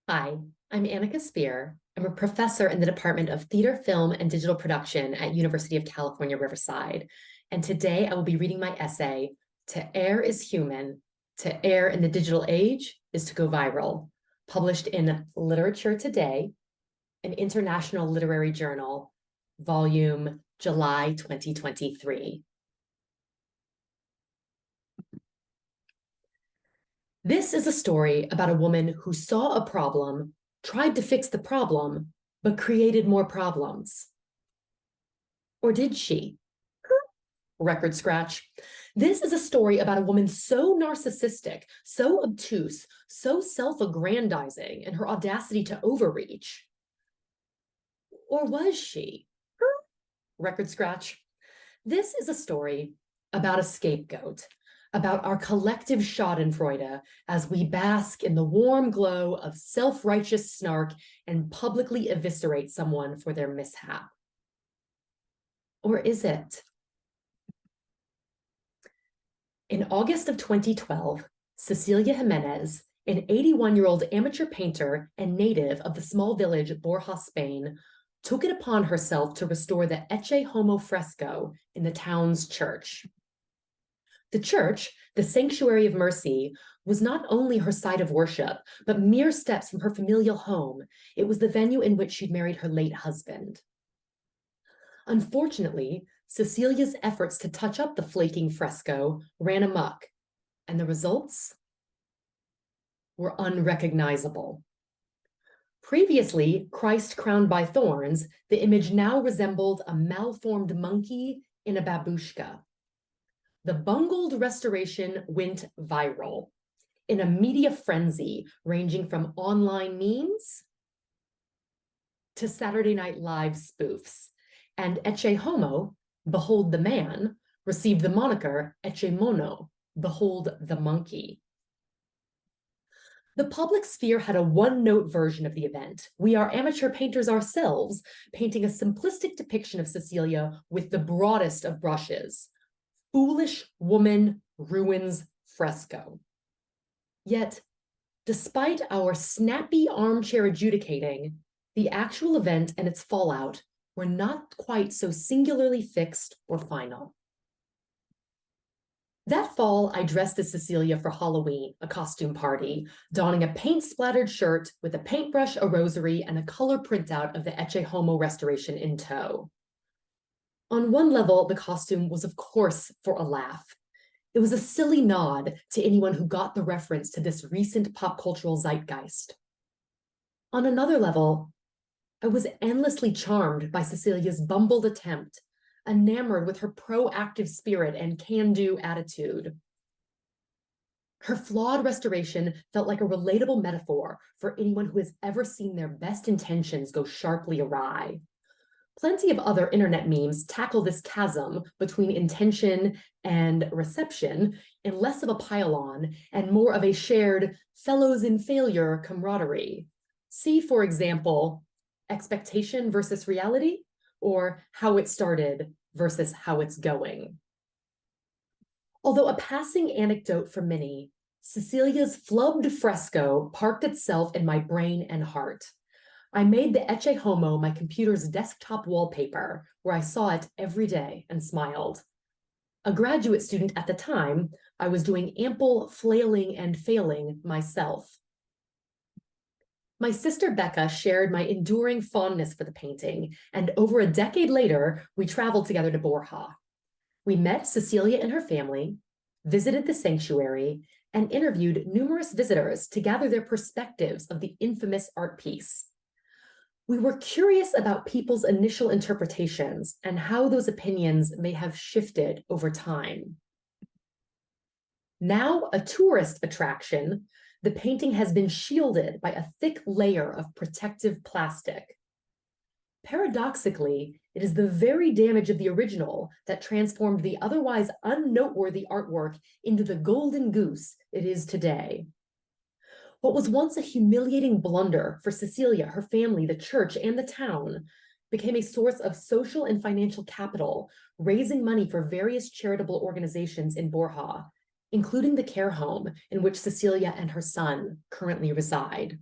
Hi, I'm Annika Speer. I'm a professor in the Department of Theater, Film, and Digital Production at University of California Riverside. And today I will be reading my essay, To Err is Human, To Err in the Digital Age is to Go Viral, published in Literature Today, an international literary journal, volume July 2023. This is a story about a woman who saw a problem, tried to fix the problem, but created more problems. Or did she? Record scratch. This is a story about a woman so narcissistic, so obtuse, so self-aggrandizing in her audacity to overreach. Or was she? Record scratch. This is a story about a scapegoat, about our collective schadenfreude as we bask in the warm glow of self-righteous snark and publicly eviscerate someone for their mishap. Or is it? In August of 2012, Cecilia Jimenez, an 81-year-old amateur painter and native of the small village Borja, Spain, took it upon herself to restore the Ecce Homo fresco in the town's church. The church, the Sanctuary of Mercy, was not only her site of worship, but mere steps from her familial home. It was the venue in which she'd married her late husband. Unfortunately, Cecilia's efforts to touch up the flaking fresco ran amok, and the results were unrecognizable. Previously Christ crowned by thorns, the image now resembled a malformed monkey in a babushka. The bungled restoration went viral in a media frenzy ranging from online memes to Saturday Night Live spoofs. And Ecce Homo, behold the man, received the moniker Ecce Mono, behold the monkey. The public sphere had a one-note version of the event. We are amateur painters ourselves, painting a simplistic depiction of Cecilia with the broadest of brushes. Foolish woman ruins fresco. Yet, despite our snappy armchair adjudicating, the actual event and its fallout were not quite so singularly fixed or final. That fall, I dressed as Cecilia for Halloween, a costume party, donning a paint-splattered shirt with a paintbrush, a rosary, and a color printout of the Ecce Homo restoration in tow. On one level, the costume was, of course, for a laugh. It was a silly nod to anyone who got the reference to this recent pop cultural zeitgeist. On another level, I was endlessly charmed by Cecilia's bumbled attempt, enamored with her proactive spirit and can-do attitude. Her flawed restoration felt like a relatable metaphor for anyone who has ever seen their best intentions go sharply awry. Plenty of other internet memes tackle this chasm between intention and reception in less of a pile-on and more of a shared fellows in failure camaraderie. See, for example, expectation versus reality, or how it started versus how it's going. Although a passing anecdote for many, Cecilia's flubbed fresco parked itself in my brain and heart. I made the Ecce Homo my computer's desktop wallpaper, where I saw it every day and smiled. A graduate student at the time, I was doing ample flailing and failing myself. My sister Becca shared my enduring fondness for the painting, and over a decade later, we traveled together to Borja. We met Cecilia and her family, visited the sanctuary, and interviewed numerous visitors to gather their perspectives of the infamous art piece. We were curious about people's initial interpretations and how those opinions may have shifted over time. Now a tourist attraction, the painting has been shielded by a thick layer of protective plastic. Paradoxically, it is the very damage of the original that transformed the otherwise unnoteworthy artwork into the golden goose it is today. What was once a humiliating blunder for Cecilia, her family, the church, and the town became a source of social and financial capital, raising money for various charitable organizations in Borja, including the care home in which Cecilia and her son currently reside.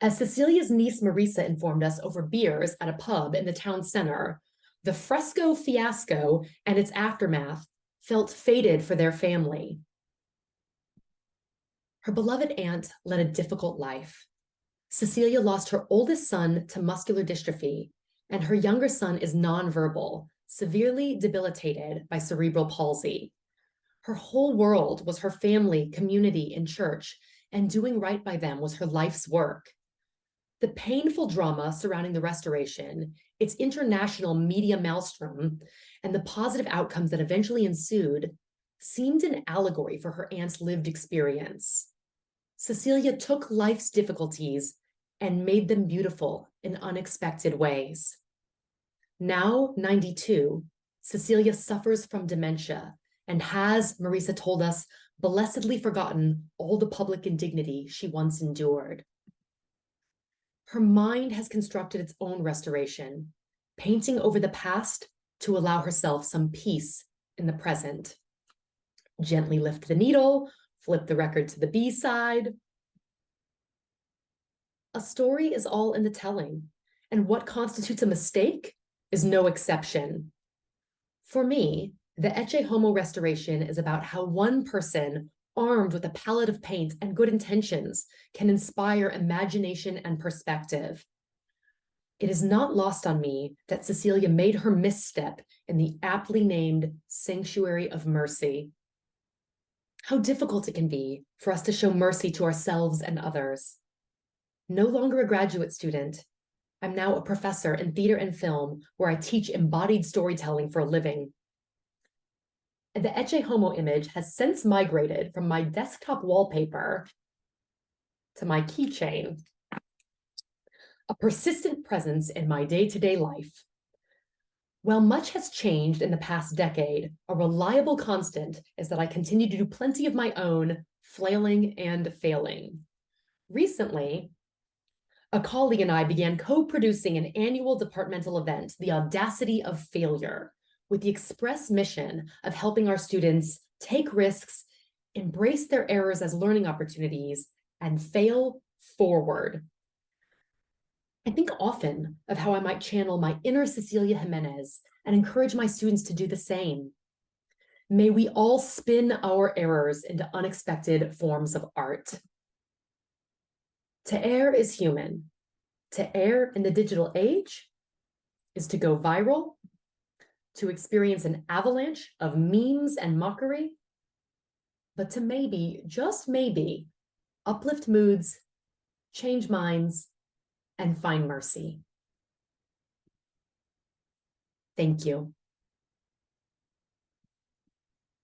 As Cecilia's niece Marisa informed us over beers at a pub in the town center, the fresco fiasco and its aftermath felt fated for their family. Her beloved aunt led a difficult life. Cecilia lost her oldest son to muscular dystrophy, and her younger son is nonverbal, severely debilitated by cerebral palsy. Her whole world was her family, community, and church, and doing right by them was her life's work. The painful drama surrounding the restoration, its international media maelstrom, and the positive outcomes that eventually ensued seemed an allegory for her aunt's lived experience. Cecilia took life's difficulties and made them beautiful in unexpected ways. Now 92, Cecilia suffers from dementia and has, Marisa told us, blessedly forgotten all the public indignity she once endured. Her mind has constructed its own restoration, painting over the past to allow herself some peace in the present. Gently lift the needle, flip the record to the B side. A story is all in the telling, and what constitutes a mistake is no exception. For me, the Ecce Homo restoration is about how one person armed with a palette of paint and good intentions can inspire imagination and perspective. It is not lost on me that Cecilia made her misstep in the aptly named Sanctuary of Mercy. How difficult it can be for us to show mercy to ourselves and others. No longer a graduate student, I'm now a professor in theater and film where I teach embodied storytelling for a living. And the Ecce Homo image has since migrated from my desktop wallpaper to my keychain, a persistent presence in my day-to-day life. While much has changed in the past decade, a reliable constant is that I continue to do plenty of my own flailing and failing. Recently, a colleague and I began co-producing an annual departmental event, The Audacity of Failure, with the express mission of helping our students take risks, embrace their errors as learning opportunities, and fail forward. I think often of how I might channel my inner Cecilia Jimenez and encourage my students to do the same. May we all spin our errors into unexpected forms of art. To err is human. To err in the digital age is to go viral, to experience an avalanche of memes and mockery, but to maybe, just maybe, uplift moods, change minds, and find mercy. Thank you.